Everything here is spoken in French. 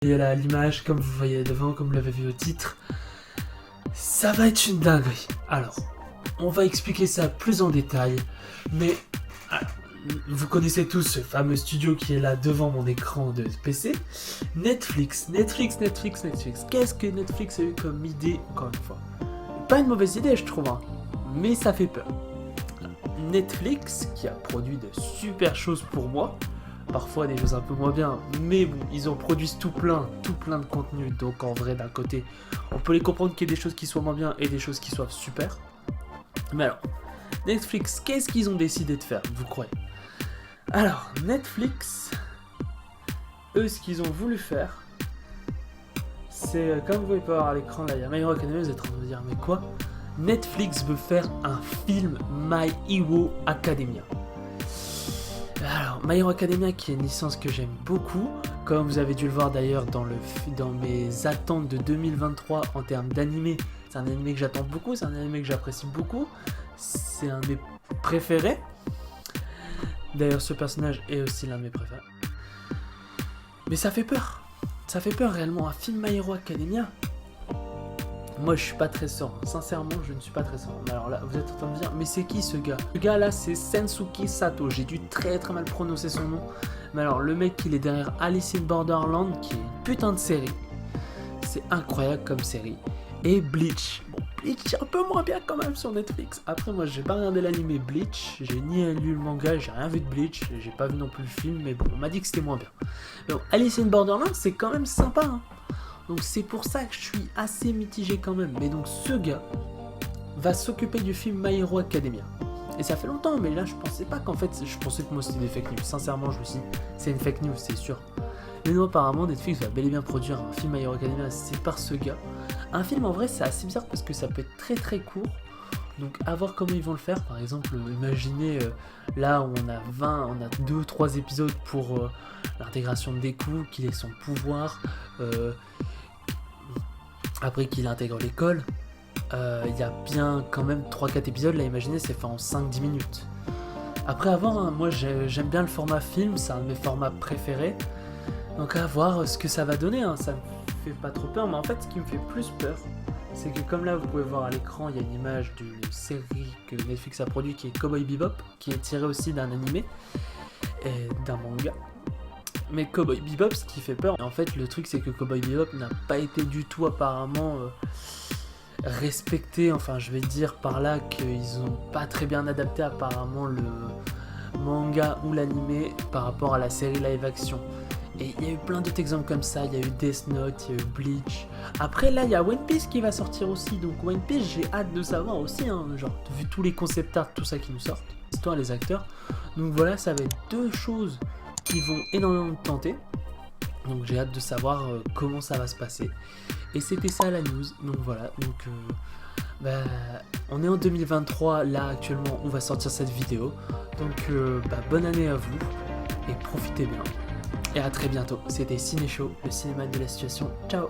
Et là, l'image, comme vous voyez devant, comme vous l'avez vu au titre, ça va être une dinguerie. Alors, on va expliquer ça plus en détail, mais alors, vous connaissez tous ce fameux studio qui est là devant mon écran de PC. Netflix. Qu'est-ce que Netflix a eu comme idée, encore une fois? Pas une mauvaise idée, je trouve, hein, mais ça fait peur. Netflix, qui a produit de super choses pour moi, parfois des choses un peu moins bien, mais bon, ils en produisent tout plein de contenu, donc en vrai, d'un côté, on peut les comprendre qu'il y ait des choses qui soient moins bien et des choses qui soient super. Mais alors, Netflix, qu'est-ce qu'ils ont décidé de faire, vous croyez? Alors, Netflix, eux, ce qu'ils ont voulu faire, c'est, comme vous pouvez pas voir à l'écran, là, il y a My Hero Academia, vous êtes en train de me dire, mais quoi? Netflix veut faire un film My Hero Academia. Alors, My Hero Academia, qui est une licence que j'aime beaucoup, comme vous avez dû le voir d'ailleurs dans mes attentes de 2023 en termes d'animé. C'est un animé que j'attends beaucoup, c'est un animé que j'apprécie beaucoup, c'est un de mes préférés. D'ailleurs, ce personnage est aussi l'un de mes préférés. Mais ça fait peur réellement, un film My Hero Academia. Moi, je suis pas très serein. Sincèrement, je ne suis pas très serein. Alors là, vous êtes en train de me dire, mais c'est qui ce gars? Ce gars-là, c'est Sensuke Sato. J'ai dû très mal prononcer son nom. Mais alors, le mec, il est derrière Alice in Borderland, qui est une putain de série. C'est incroyable comme série. Et Bleach. Bon, Bleach, un peu moins bien quand même sur Netflix. Après, moi, j'ai pas regardé l'animé Bleach. J'ai ni lu le manga, j'ai rien vu de Bleach. J'ai pas vu non plus le film, mais bon, on m'a dit que c'était moins bien. Donc, Alice in Borderland, c'est quand même sympa, hein. Donc c'est pour ça que je suis assez mitigé quand même. Mais donc ce gars va s'occuper du film My Hero Academia. Et ça fait longtemps, mais là je pensais pas qu'en fait, je pensais que moi c'était des fake news. Sincèrement, je me suis dit, c'est une fake news, c'est sûr. Mais non, apparemment Netflix va bel et bien produire un film My Hero Academia, c'est par ce gars. Un film en vrai c'est assez bizarre parce que ça peut être très court. Donc à voir comment ils vont le faire. Par exemple, imaginez là où on a 2-3 épisodes pour l'intégration de Deku, qu'il ait son pouvoir. Après qu'il intègre l'école, il y a bien quand même 3-4 épisodes, là imaginez c'est fait en 5-10 minutes. Après avoir, hein, moi j'aime bien le format film, c'est un de mes formats préférés, donc à voir ce que ça va donner, hein. Ça me fait pas trop peur, mais en fait ce qui me fait plus peur, c'est que comme là vous pouvez voir à l'écran, il y a une image d'une série que Netflix a produit qui est Cowboy Bebop, qui est tirée aussi d'un animé, et d'un manga. Mais Cowboy Bebop, ce qui fait peur, et en fait le truc c'est que Cowboy Bebop n'a pas été du tout apparemment respecté, enfin je vais dire par là qu'ils ont pas très bien adapté apparemment le manga ou l'animé par rapport à la série live action. Et il y a eu plein d'autres exemples comme ça, il y a eu Death Note, il y a eu Bleach. Après là il y a One Piece qui va sortir aussi, donc One Piece j'ai hâte de savoir aussi, hein, genre vu tous les concept art, tout ça qui nous sortent, l'histoire, les acteurs. Donc voilà, ça va être deux choses qui vont énormément me tenter, donc j'ai hâte de savoir comment ça va se passer. Et c'était ça la news, donc voilà, donc on est en 2023, là actuellement on va sortir cette vidéo, donc bonne année à vous, et profitez bien, et à très bientôt. C'était Ciné Show, le cinéma de la situation, ciao.